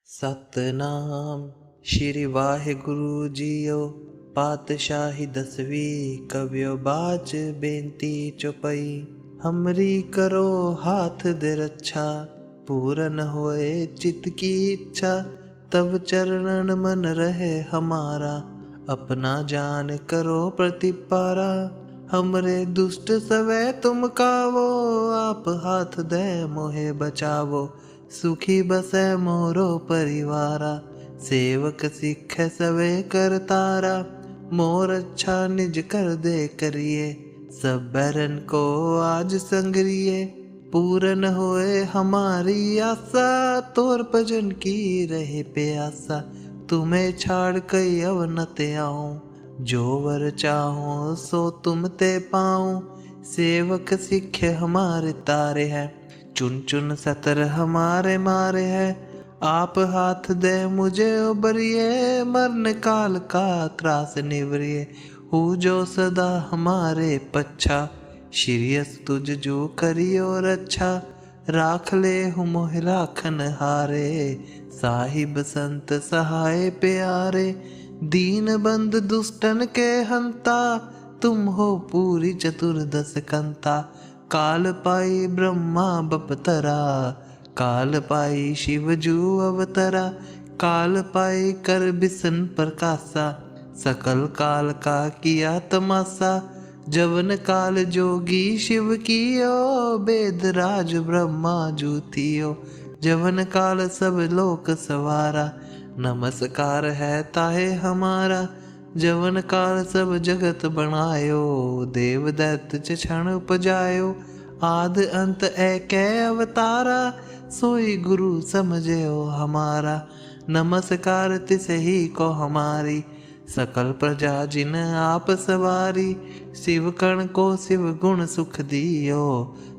सतनाम श्री वाहिगुरु जीओ। पातशाही दसवीं कवियो बाच बेनती चौपई। हमरी करो हाथ दे रक्षा, पूरन होए चित की इच्छा। तब चरणन मन रहे हमारा, अपना जान करो प्रतिपारा। हमरे दुष्ट सवै तुम कावो, आप हाथ दे मोहे बचावो। सुखी बसै मोरो परिवारा, सेवक सिख सवे करतारा। मोर अच्छा निज कर दे करिए, सब बैरन को आज संगरिए। पूरन होए हमारी आशा, तोर भजन की रहे प्यासा। तुम्हें छाड़ कई अवनत आऊं, जो वर चाहो सो तुम ते पाऊं। सेवक सिख हमारे तारे हैं, चुन चुन सतर हमारे मारे है। आप हाथ दे मुझे उबरिए, मरण काल का त्रास निवरिए। हो जो सदा हमारे पच्छा, श्रीयस तुझ जो करियो रक्षा। राख ले हूँ मोह राखन हारे, साहिब संत सहाय प्यारे। दीन बंद दुष्टन के हंता, तुम हो पूरी चतुर्दश कंता। काल पाई ब्रह्मा बपतरा, काल पाई शिव जू अवतरा। काल पाई कर बिसन प्रकाशा, सकल काल का किया तमाशा। जवन काल जोगी शिव कियो, वेद राज ब्रह्मा जूतियो। जवन काल सब लोक सवारा, नमस्कार है ताहे हमारा। जवन काल सब जगत बनायो, देव दैत्य च क्षण उपजायो। आद अंत एक अवतारा, सोई गुरु समझो हमारा। नमस्कार तिस ही को हमारी, सकल प्रजा जिन आप सवारी। शिव कण को शिव गुण सुख दियो,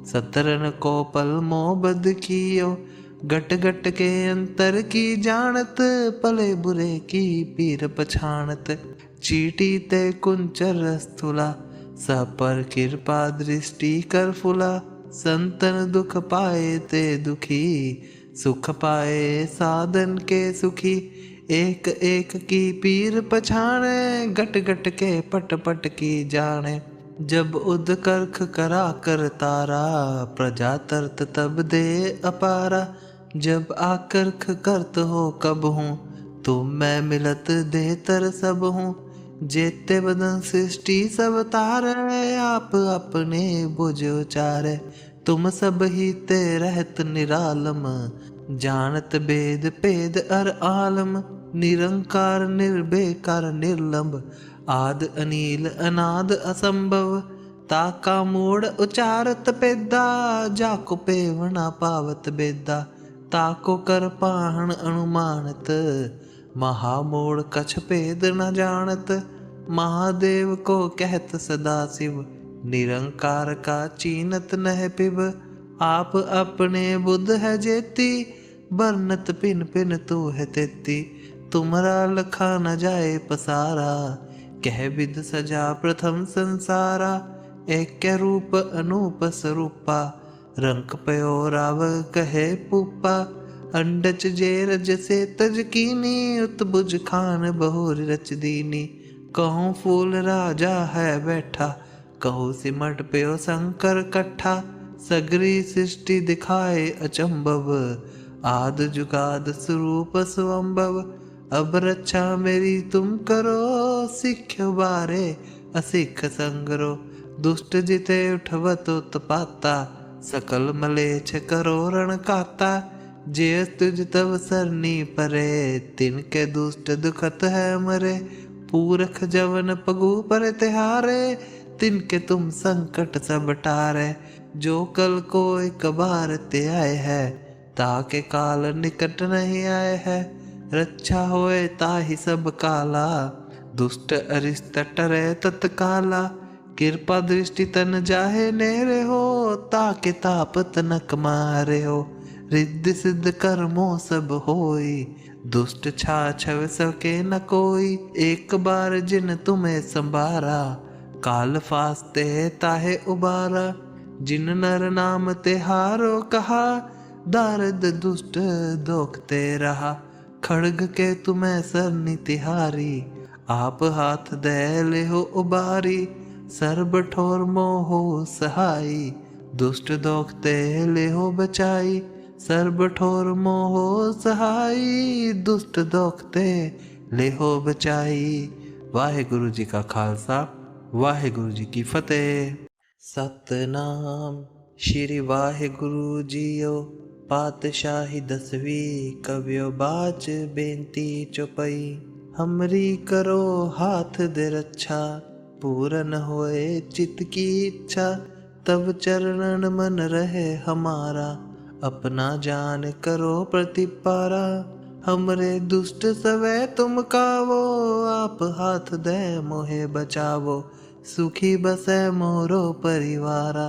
सतरन को पल मोह बद कियो। गट गट के अंतर की जानत, भले बुरे की पीर पछाणत। चीटी ते कुंचर स्थूला, सब पर कृपा दृष्टि कर फुला। संतन दुख पाए ते दुखी, सुख पाए साधन के सुखी। एक एक की पीर पछाणे, गट गट के पट पट की जाने। जब उद करख करा कर तारा, प्रजा तरत तब दे अपारा। जब आकर्ख करत हो कब हूँ, तुम मैं मिलत दे तर सब हूँ। जेते बदन सृष्टि सब तारे, आप अपने बुझ उचारे। तुम सब ही ते रहत निरालम, जानत भेद भेद अर आलम। निरंकार निर्भेकार निर्लंब, आद अनील अनाद असंभव। ताका मूड उचारत पेदा, जाको पेवना पावत बेदा। ताको कर पाहन अनुमानत, महामूड कछ भेद न जानत। महादेव को कहत सदा शिव, निरंकार का चीनत नह पिब। आप अपने बुध है जेती, बरनत पिन पिन तू है तेती। तुमरा लखा न जाए पसारा, कह विद सजा प्रथम संसारा। एक रूप अनूप स्वरूपा, रंक पयो राव कहे पुपा। अंडच जे रज से तज कीनी, उत्बुज खान बहुर रच दीनी। कहूँ फूल राजा है बैठा, कहूँ सिमट पयो शंकर कट्ठा। सगरी सृष्टि दिखाए अचंभव, आद जुगाद स्वरूप स्वंभव। अब रक्षा मेरी तुम करो, सिख बारे असिख संगरो। दुष्ट जिते उठवत उत्पाता, सकल मलेच्छ करो रण काता। जे तुझ तव सरनी परे, तिनके दुष्ट दुखत है मरे। पूरख जवन पगु पर तिहारे, तिनके तुम संकट सब टारे। जो कल को एक बार ते आए है, ताके काल निकट नहीं आए है। रक्षा होए ताहि सब काला, दुष्ट अरिष्ट टरे तत्काला। कृपा दृष्टि तन जाहे नेरे हो, ताके ताप तनक मारे हो। रिद्धि सिद्ध कर्मों सब होई, दुष्ट छाछव सके न कोई। एक बार जिन तुम्हें संभारा, काल फास्ते ताहे उबारा। जिन नर नाम ते हारो कहा, दारद दुष्ट दोखते रहा। खड़ग के तुम्हें सरनी तिहारी, आप हाथ दे ले हो उबारी। सर्ब ठोर मोहो सहाई, दुष्ट दोखते ले हो बचाई। सर्ब ठोर मोहो सहाई, दुष्ट दोखते ले हो बचाई। वाहेगुरु जी का खालसा, वाहेगुरु जी की फतेह। सतनाम श्री वाहेगुरु जीओ, पातशाही दसवीं कवियो बाच बेनती चौपई। हमरी करो हाथ दे रक्षा, पूरन होए चित्त की इच्छा। तब चरणन मन रहे हमारा, अपना जान करो प्रतिपारा। हमरे दुष्ट सवै तुम कावो, आप हाथ दे मोहे बचावो। सुखी बसै मोरो परिवारा,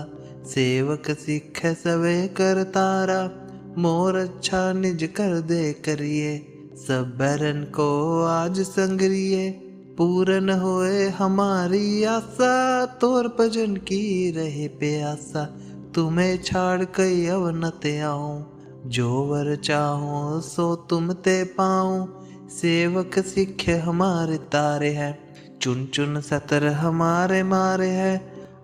सेवक सिख सवे करतारा। मोर अच्छा निज कर दे करिए, सब बैरन को आज संगरिए। पूरन होए हमारी आशा, तोर भजन की रहे प्यासा। तुम्हें छाड़ कई अवनत आऊं, जो वर चाहो सो तुम ते पाऊं। सेवक सिख हमारे तारे हैं, चुन चुन सतर हमारे मारे हैं।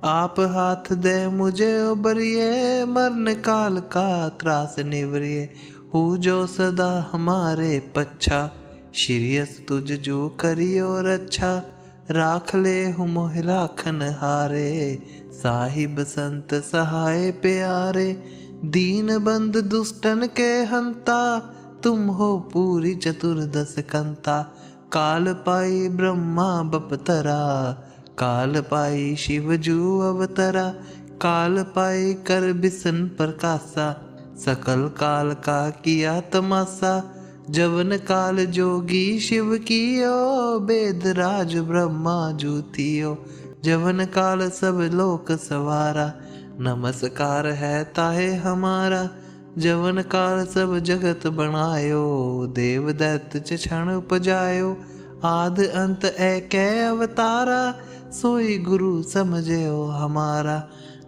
आप हाथ दे मुझे उबरिए, मरण काल का त्रास निवरिए। हूँ जो सदा हमारे पच्छा, श्रीयस तुझ जो करियो रक्षा। राख ले हूँ मोह राखन हारे, साहिब संत सहाय प्यारे। दीन बंद दुष्टन के हंता, तुम हो पूरी चतुर्दश कंता। काल पाई ब्रह्मा बपतरा, काल पाई शिव जू अवतरा। काल पाई कर बिसन प्रकाशा, सकल काल का किया तमाशा। जवन काल जोगी शिव कियो, वेद राज ब्रह्मा जूतियो। जवन काल सब लोक सवारा, नमस्कार है ताहे हमारा। जवन काल सब जगत बनायो, देव दैत्य च क्षण उपजायो। आद अंत ऐकै अवतारा, सोई गुरु समझयो हमारा।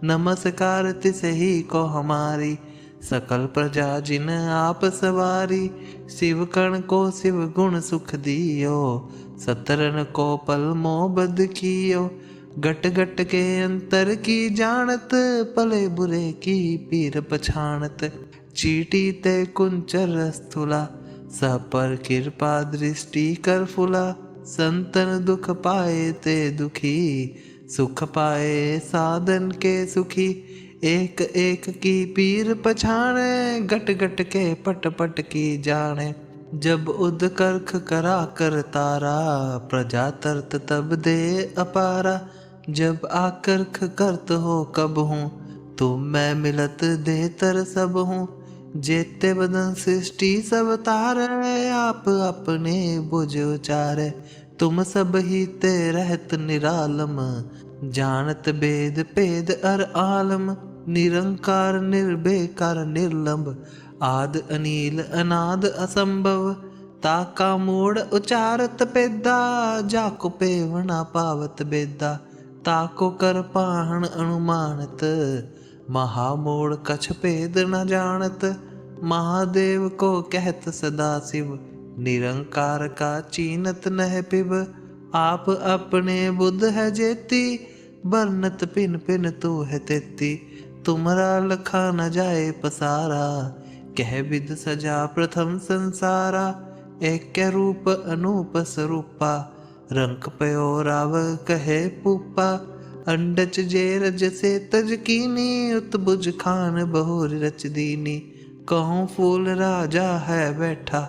नमस्कार तिसे ही को हमारी, सकल प्रजा जिन आप सवारी। शिव कण को शिव गुण सुख दियो, सतरन को पल मोह बद कियो। गट गट के अंतर की जानत, भले बुरे की पीर पछाणत। चीटी ते कुंचर स्थूला, सब पर कृपा दृष्टि कर फुला। संतन दुख पाए ते दुखी, सुख पाए साधन के सुखी। एक एक की पीर पछाणे, गट गट के पट पट की जाने। जब उद करख करा कर तारा, प्रजा तरत तब दे अपारा। जब आकर्ख करत हो कब हूँ, तुम मैं मिलत दे तर सब हूँ। जेते बदन सृष्टि सब तारे, आप अपने बुझ उचारे। तुम सब ही ते रहत निरालम, जानत बेद पेद अर आलम। निरंकार निर्बेकार निर्लंब, आद अनील अनाद असंभव। ताका मूड उचारत पेदा, जाको पेवना पावत बेदा। ताको कर पाहन अनुमानत, महामूढ़ कछ भेद न जानत। महादेव को कहत सदा शिव, निरंकार का चीनत नह पिब। आप अपने बुद्ध है जेती, बरनत पिन पिन तू है तेती। तुमरा लखा न जाए पसारा, कह विद सजा प्रथम संसारा। एक रूप अनूप स्वरूपा, रंक पयो राव कहे पूपा। अंडच जे रज से तज कीनी, उत्बुज खान बहुर रच दीनी। कहूँ फूल राजा है बैठा,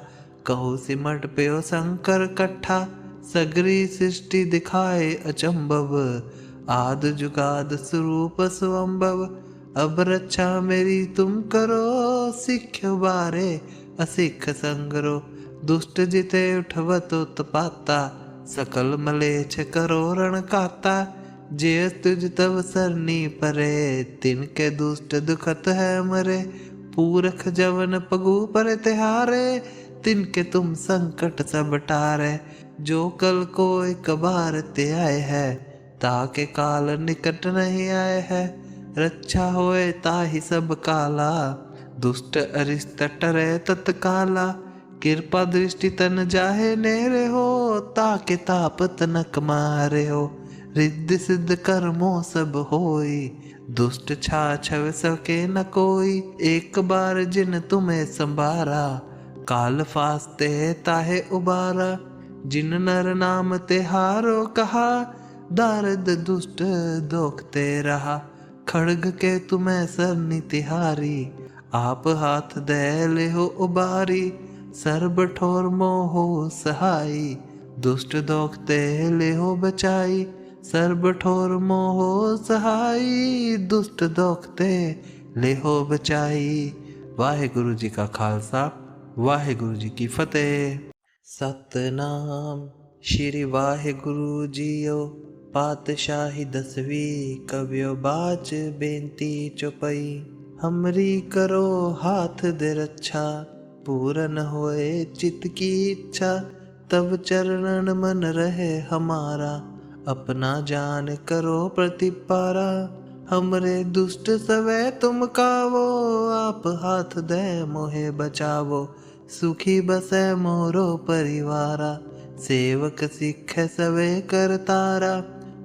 कहूँ सिमट पयो शंकर कट्ठा। सगरी सृष्टि दिखाए अचंभव, आद जुगाद स्वरूप स्वंभव। अब रक्षा मेरी तुम करो, सिख बारे असिख संगरो। दुष्ट जिते उठवत उत्पाता, सकल मलेच्छ करो रण काता। जे तुझ तव सरनी परे, तिनके दुष्ट दुखत है मरे। पूरख जवन पगु पर तिहारे, तिनके तुम संकट सब टारे। जो कल को एक बार ते आए है, ताके काल निकट नहीं आए है। रक्षा होए ताहि सब काला, दुष्ट अरिष्ट टरे तत्काला। कृपा दृष्टि तन जाहे नेरे हो, ताके ताप तनक मारे हो। रिद्धि सिद्ध कर्मों सब होई, दुष्ट छाछव सके न कोई। एक बार जिन तुम्हें संभारा, काल फास्ते ताहे उबारा। जिन नर नाम तिहारो कहा, दारद दुष्ट दोखते रहा। खड़ग के तुम्हें सरनी तिहारी, आप हाथ दे ले हो उबारी। सर्ब ठोर मोहो सहाई, दुष्ट दोखते ले हो बचाई। सर्ब ठोर मोहो सहाई, दुष्ट दोखते ले हो बचाई। वाहिगुरु जी का खालसा, वाहिगुरु जी की फतेह। सतनाम श्री वाहिगुरु जीओ, पातशाही दसवीं कवियो बाच बेनती चौपई। हमरी करो हाथ दे रक्षा, पूरन होए चित्त की इच्छा। तब चरणन मन रहे हमारा, अपना जान करो प्रतिपारा। हमरे दुष्ट सवै तुम कावो, आप हाथ दे मोहे बचावो। सुखी बसै मोरो परिवारा, सेवक सिख सवे कर तारा।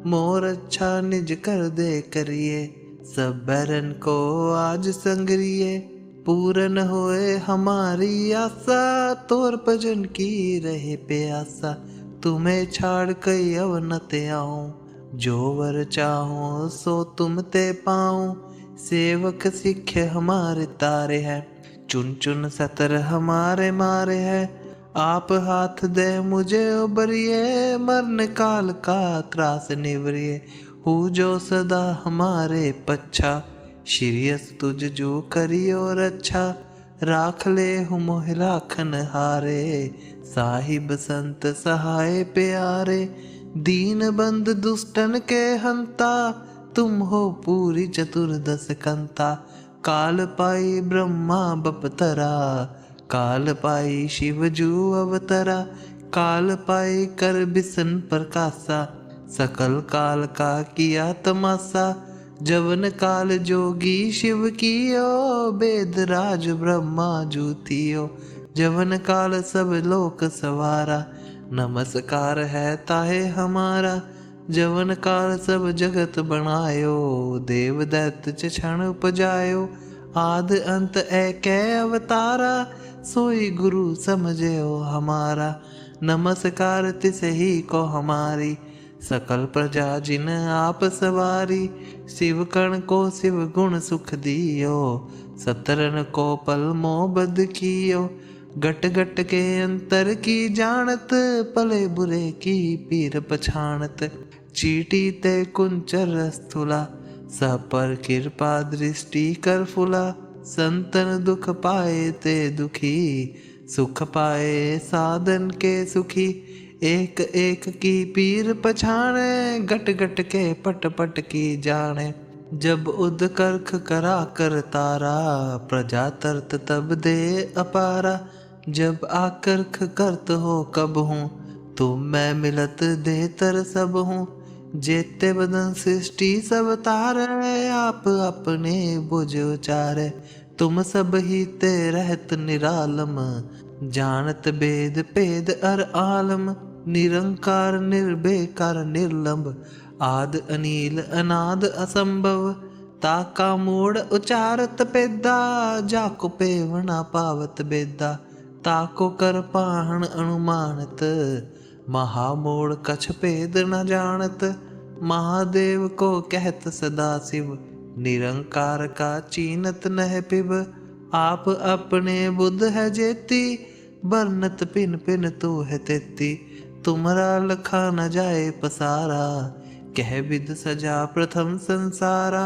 मोर अच्छा निज कर दे करिए, सब बैरन को आज संगरिए। पूरन होए हमारी आशा, तोर भजन की रहे प्यासा। तुम्हें छाड़ कई अव न ते आऊं, जो वर चाहो सो तुम ते पाऊं। सेवक सिख हमारे तारे हैं, चुन चुन सतर हमारे मारे हैं। आप हाथ दे मुझे उबरिए, मरण काल का त्रास निवरिए। हूँ जो सदा हमारे पच्छा, श्रीयस तुझ जो करियो रक्षा। राख ले हूँ मोह राखन हारे, साहिब संत सहाय प्यारे। दीन बंद दुष्टन के हंता, तुम हो पूरी चतुर्दश कंता। काल पाई ब्रह्मा बपतरा, काल पाई शिव जू अवतरा। काल पाई कर बिसन प्रकाशा, सकल काल का किया तमाशा। जवन काल जोगी शिव कियो, वेद राज ब्रह्मा जू थियो। जवन काल सब लोक सवारा, नमस्कार है ताहे हमारा। जवन काल सब जगत बनायो, देव दैत्य च क्षण उपजायो। आद अंत एकै अवतारा, सोई गुरु समझो हमारा। नमस्कार तिस ही को हमारी, सकल प्रजा जिन आप सवारी। शिव कण को शिव गुण सुख दियो, सतरन को पल मोह बद कियो। गट गट के अंतर की जानत, पले बुरे की पीर पछाणत। चीटी ते कुंचर स्थूला, सब पर कृपा दृष्टि कर फुला। संतन दुख पाए ते दुखी, सुख पाए साधन के सुखी। एक एक की पीर पछाणे, गट गट के पट पट की जाने। जब उद करख करा कर तारा, प्रजा तरत तब दे अपारा। जब आकर्ख करत हो कब हूँ, तुम मैं मिलत दे तर सब हूँ। जेते बदन सृष्टि सब तारे, आप अपने बुझ उचारे। तुम सब ही ते रहत निरालम, जानत भेद भेद अर आलम। निरंकार निर्भेकार निर्लंब, आद अनील अनाद असंभव। ताका मूड उचारत पेदा, जाको पेवना पावत बेदा। ताको कर पाहन अनुमानत, महामूढ़ कछ भेद न जानत। महादेव को कहत सदा शिव, निरंकार का चीनत नह पिब। आप अपने बुद्ध है जेती, बरनत पिन पिन तू है तेती। तुमरा लखा न जाए पसारा, कह विद सजा प्रथम संसारा।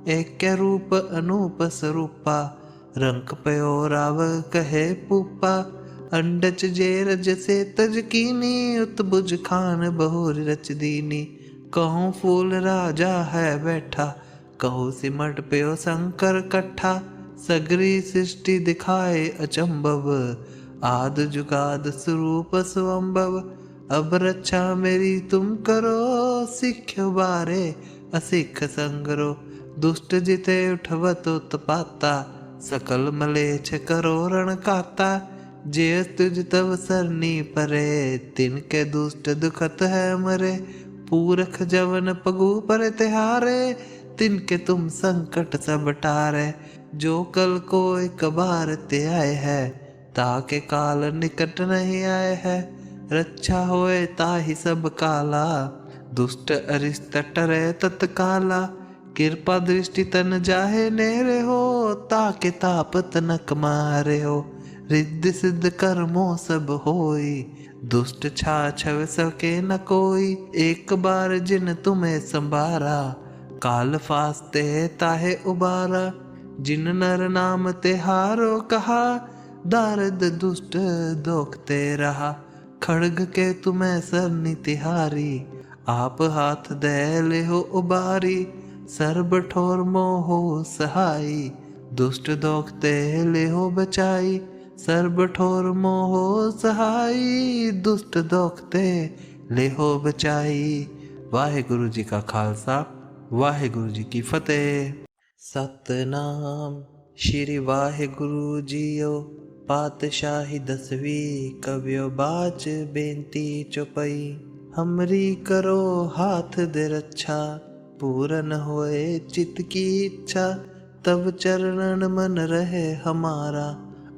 एक रूप अनूप स्वरूपा, रंक पयो राव कहे पूपा। अंडच जे रज से तज कीनी, उत्बुज खान बहुर रच दीनी। कहूँ फूल राजा है बैठा, कहूँ सिमट प्यो शंकर कट्ठा। सगरी सृष्टि दिखाए अचंभव, आद जुगाद स्वरूप स्वंभव। अब रक्षा मेरी तुम करो, सिख बारे असिख संगरो। दुष्ट जिते उठवत उत्पाता, सकल मलेच्छ करो रण काता। जे तुझ तव सरनी परे, तिनके दुष्ट दुखत है मरे। पूरख जवन पगु पर तिहारे, तिनके तुम संकट सब टारे। जो कल को एक बार ते आए है, ताके काल निकट नहीं आए है। रक्षा होए ताहि सब काला, दुष्ट अरिष्ट टरे तत्काला। कृपा दृष्टि तन जाहे नेरे हो, ताके ताप तनक मारे हो। रिद्धि सिद्ध कर्मों सब होई, दुष्ट छाछव सके न कोई। एक बार जिन तुम्हें संभारा, काल फास्ते ताहे उबारा। जिन नर नाम तिहारो कहा, दारद दुष्ट दोखते रहा। खड़ग के तुम्हें सरनी तिहारी, आप हाथ दे ले हो उबारी। सर्ब ठोर मोहो सहाई, दुष्ट दोखते ले हो बचाई। सर्ब ठोर मोहो सहाई, दुष्ट दोखते ले हो बचाई। वाहेगुरु जी का खालसा, वाहेगुरु जी की फतेह। सतनाम श्री वाहेगुरु जीओ, पातशाही दसवीं कवियो बाच बेनती चौपाई। हमरी करो हाथ दे रक्षा, पूरन होए चित्त की इच्छा। तब चरणन मन रहे हमारा,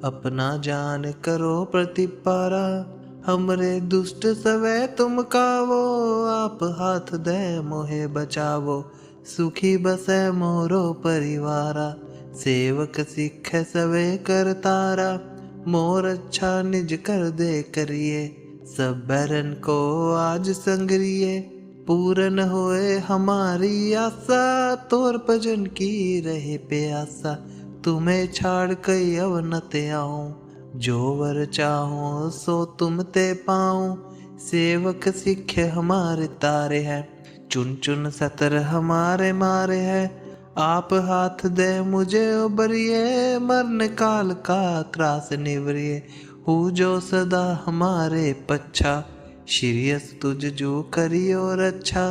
अपना जान करो प्रतिपारा। हमरे दुष्ट सवै तुम कावो, आप हाथ दे मोहे बचावो। सुखी बसै मोरो परिवारा, सेवक सिख सवे कर तारा। मोर अच्छा निज कर दे करिए, सब बैरन को आज संगरिए। पूरन होए हमारी आशा, तोर भजन की रहे प्यासा। तुम्हें छाड़ कई अवनत आऊं, जो वर चाहो सो तुम ते पाऊं। सेवक सिख हमारे तारे हैं, चुन चुन सतर हमारे मारे हैं। आप हाथ दे मुझे उबरिए, मरण काल का त्रास निवरिए। हु जो सदा हमारे पच्छा, श्रीयस तुझ जो करियो रक्षा।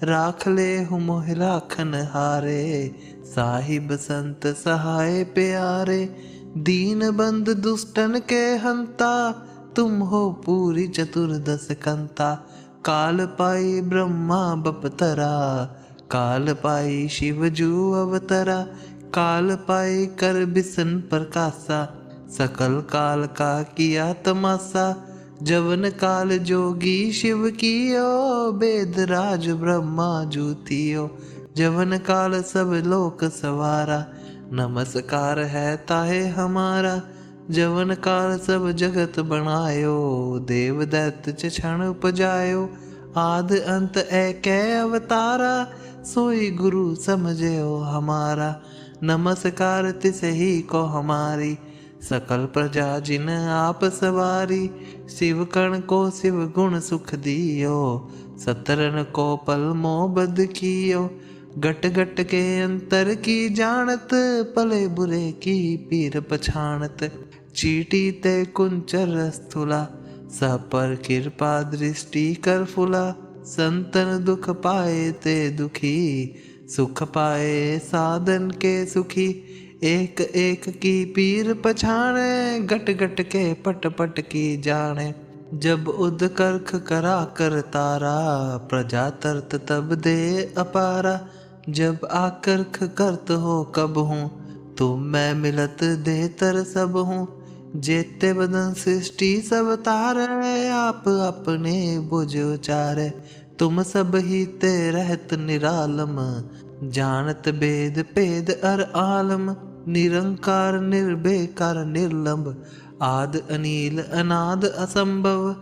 राख ले हूँ मोह राखन हारे, साहिब संत सहाय प्यारे। दीन बंद दुष्टन के हंता, तुम हो पूरी चतुर्दश कंता। काल पाई ब्रह्मा बपतरा, काल पाई शिव जू अवतरा। काल पाई कर बिसन प्रकाशा, सकल काल का किया तमाशा। जवन काल जोगी शिव कियो, वेद राज ब्रह्मा जूतियो। जवन काल सब लोक सवारा, नमस्कार है ताहे हमारा। जवन काल सब जगत बनायो, देव दैत्य च क्षण उपजायो। आद अंत एक अवतारा, सोई गुरु समझो हमारा। नमस्कार तिस ही को हमारी, सकल प्रजा जिन आप सवारी। शिव कण को शिव गुण सुख दियो, सतरन को पल मोह बद कियो। गट गट के अंतर की जानत, पले बुरे की पीर पछाणत। चीटी ते कुंचर स्थूला, सब पर कृपा दृष्टि कर फुला। संतन दुख पाए ते दुखी, सुख पाए साधन के सुखी। एक एक की पीर पछाणे, गट गट के पट पट की जाने। जब उद करख करा कर तारा, प्रजा तरत तब दे अपारा। जब आकर्ख करत हो कब हूँ, तुम मैं मिलत दे तर सब हूँ। जेते बदन सृष्टि सब तारे, आप अपने बुझ उचारे। तुम सब ही ते रहत निरालम, जानत भेद भेद अर आलम। निरंकार निर्भेकार निर्लंब, आद अनील अनाद असंभव।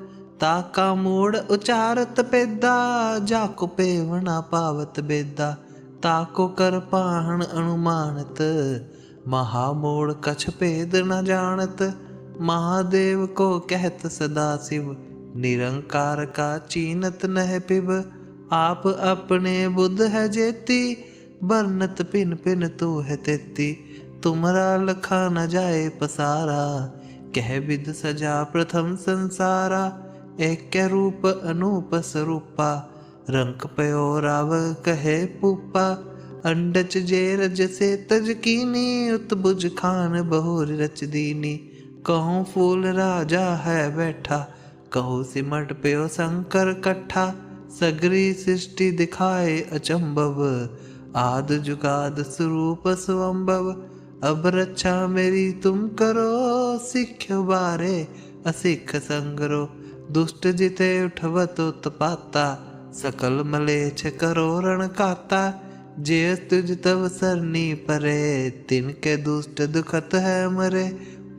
ताका मूड उचारत पेदा, जाको पेवना पावत बेदा। ताको कर पाहन अनुमानत, महामूड कछ भेद न जानत। महादेव को कहत सदा शिव, निरंकार का चीनत नह पिब। आप अपने बुध है जेती, बरनत पिन पिन तू है तेती। तुमरा लखा न जाए पसारा, कह विद सजा प्रथम संसारा। एक रूप अनूप स्वरूपा, रंक पयो राव कहे पुपा। अंडच जे रज से तज कीनी, उत्बुज खान बहुर रच दीनी। कहूँ फूल राजा है बैठा, कहूँ सिमट प्यो शंकर कट्ठा। सगरी सृष्टि दिखाए अचंभव, आद जुगाद स्वरूप स्वंभव। अब रक्षा मेरी तुम करो, सिख बारे असिख संगरो। दुष्ट जिते उठवत उत्पाता, सकल मलेच्छ करो रण काता। जे तुझ तव सरनी परे, तिनके दुष्ट दुखत है मरे।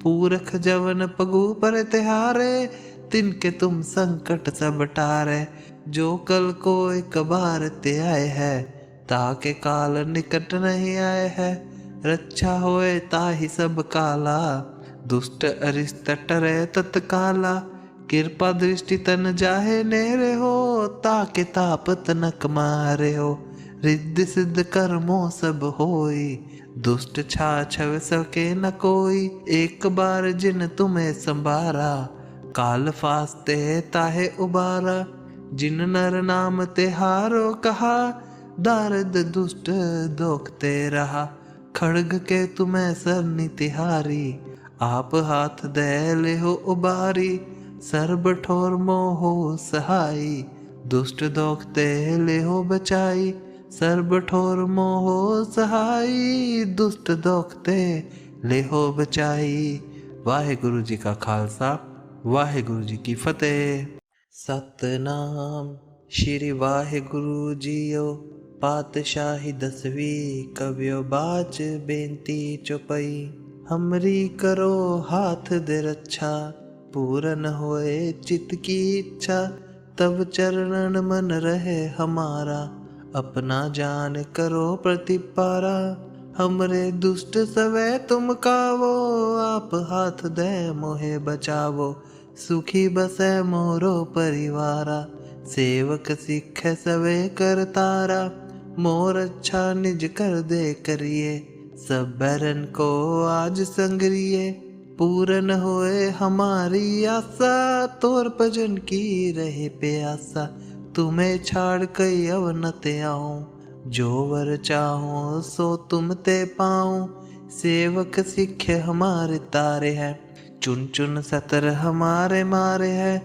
पूरख जवन पगु पर तिहारे, तिनके तुम संकट सब टारे। जो कल को एक बार ते आए है, ताके काल निकट नहीं आए है। रक्षा होए ताहि सब काला, दुष्ट अरिष्ट टरे तत्काला। कृपा दृष्टि तन जाहे नेरे हो, ताके ताप तनक मारे हो। रिद्धि सिद्ध कर्मों सब होई, दुष्ट छाछव सके न कोई। एक बार जिन तुम्हें संभारा, काल फास्ते ताहे उबारा। जिन नर नाम तिहारो कहा, दारद दुष्ट दोखते रहा। खड़ग के तुम्हें सरनी तिहारी, आप हाथ दे ले हो उबारी। सर्ब ठोर मोहो सहाई, दुष्ट दोखते ले हो बचाई। सर्ब ठोर मोहो सहाई, दुष्ट दोखते ले हो बचाई। वाहेगुरु जी का खालसा, वाहेगुरु जी की फतेह। सतनाम श्री वाहेगुरु जीओ, पातशाही दसवीं कवियो बाच बेनती चौपई। हमरी करो हाथ दे रक्षा, पूरन होए चित्त की इच्छा। तब चरणन मन रहे हमारा, अपना जान करो प्रतिपारा। हमरे दुष्ट सवै तुम कावो, आप हाथ दे मोहे बचावो। सुखी बसै मोरो परिवारा, सेवक सिख सवे करतारा। मोर अच्छा निज कर दे करिए, सब बैरन को आज संगरिए। पूरन होए हमारी आशा, तोर भजन की रहे प्यासा। तुम्हें छाड़ कई अवन ते आऊं, जो वर चाहो सो तुम ते पाऊं। सेवक सिख हमारे तारे हैं, चुन चुन सतर हमारे मारे हैं।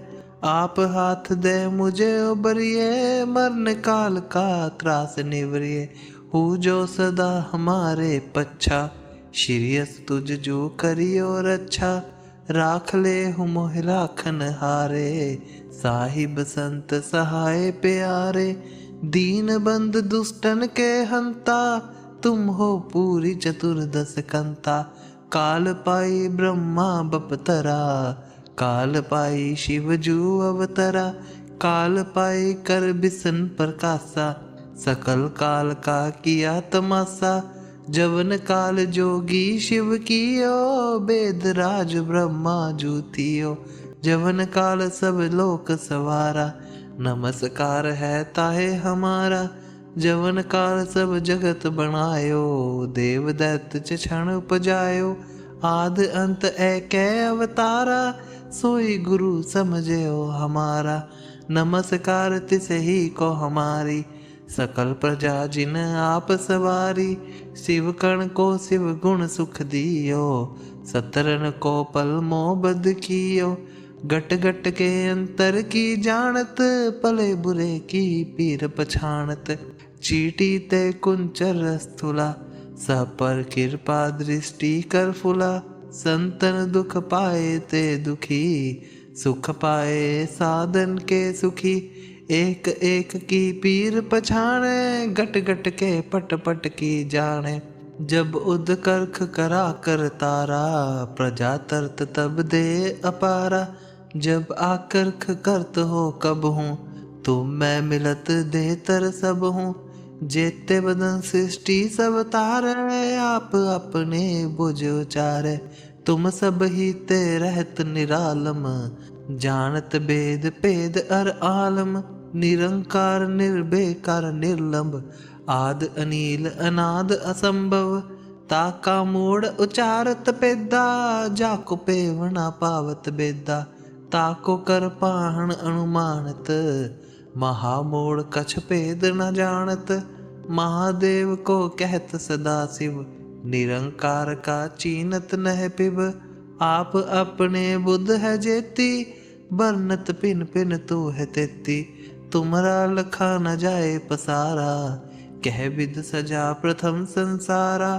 आप हाथ दे मुझे उबरिए, मरण काल का त्रास निवरिए। हूँ जो सदा हमारे पच्छा, श्रीयस तुझ जो करियो रक्षा। राख ले हूँ मोह राखन हारे, साहिब संत सहाय प्यारे। दीन बंद दुष्टन के हंता, तुम हो पूरी चतुर्दश कंता। काल पाई ब्रह्मा बपतरा, काल पाई शिव जू अवतरा। काल पाई कर बिसन प्रकाशा, सकल काल का किया तमाशा। जवन काल जोगी शिव कियो, वेद राज ब्रह्मा जूतियो। जवन काल सब लोक सवारा, नमस्कार है ताहे हमारा। जवन काल सब जगत बनायो, देव दैत्य च क्षण उपजायो। आद अंत एकै अवतारा, सोई गुरु समझयो हमारा। नमस्कार तिसे ही को हमारी, सकल प्रजा जिन आप सवारी। शिव कण को शिव गुण सुख दियो, सतरन को पल मोह बद कियो। गट गट के अंतर की जानत, पले बुरे की पीर पछाणत। चीटी ते कुंचर स्थूला, सब पर कृपा दृष्टि कर फुला। संतन दुख पाए ते दुखी, सुख पाए साधन के सुखी। एक एक की पीर पछाणे, गट गट के पट पट की जाने। जब उद करख करा कर तारा, प्रजा तरत तब दे अपारा। जब आकर्ख करत हो कब हूँ, तुम मैं मिलत दे तर सब हूँ। जेते बदन सृष्टि सब तारे, आप अपने बुझ उचारे। तुम सब ही ते रहत निरालम, जानत भेद भेद अर आलम। निरंकार निर्भेकार निर्लंब, आद अनील अनाद असंभव। ताका मूड उचारत पेदा, जाको पेवना पावत बेदा। ताको कर पाहन अनुमानत, महामूढ़ कछ भेद न जानत। महादेव को कहत सदा शिव, निरंकार का चीनत नह पिब। आप अपने बुद्ध है जेती, बरनत पिन पिन तू है तेती। तुमरा लखा न जाए पसारा, कह विद सजा प्रथम संसारा।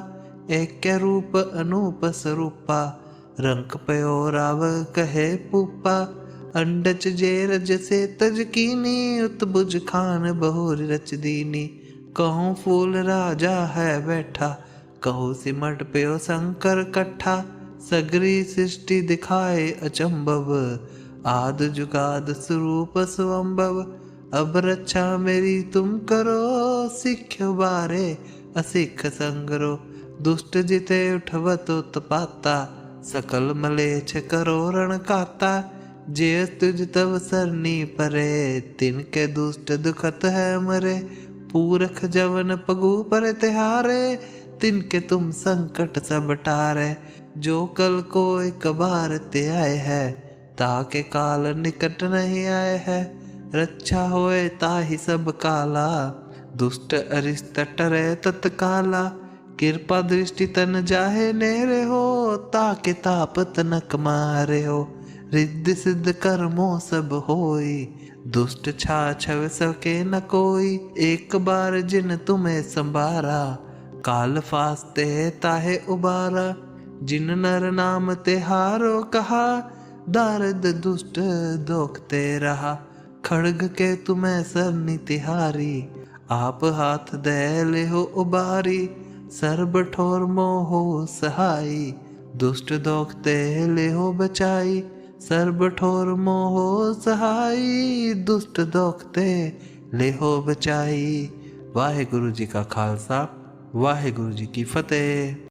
एक रूप अनूप स्वरूपा, रंक पयो राव कहे पूपा। अंडच जे रज से तज कीनी, उत्बुज खान बहुर रच दीनी। कहूँ फूल राजा है बैठा, कहूँ सिमट प्यो शंकर कट्ठा। सगरी सृष्टि दिखाए अचंभव, आद जुगाद स्वरूप स्वंभव। अब रक्षा मेरी तुम करो, सिख्यो बारे असिख संगरो। दुष्ट जिते उठवत उत्पाता, सकल मलेच्छ करो रण काता। जे तुझ तव सरनी परे, तिनके दुष्ट दुखत है मरे। पूरख जवन पगु पर तिहारे, तिनके तुम संकट सब टारे। जो कल को एक बार ते आए है, ताके काल निकट नहीं आए है। रक्षा होए ताहि सब काला, दुष्ट अरिष्ट टरे तत्काला। कृपा दृष्टि तन जाहे नेरे हो, ताके ताप तनक मारे हो। रिद्धि सिद्ध कर्मों सब होई, दुष्ट छाछव सके न कोई। एक बार जिन तुम्हें संभारा, काल फास्ते ताहे उबारा। जिन नर नाम तिहारो कहा, दारद दुष्ट दोखते रहा। खड़ग के तुम्हें सरनी तिहारी, आप हाथ दे ले हो उबारी। सर्ब ठोर मोहो सहाई, दुष्ट दोखते ले हो बचाई। सर्ब ठोर मोहो सहाई, दुष्ट दोखते ले हो बचाई। वाहिगुरु जी का खालसा, वाहिगुरु जी की फतेह।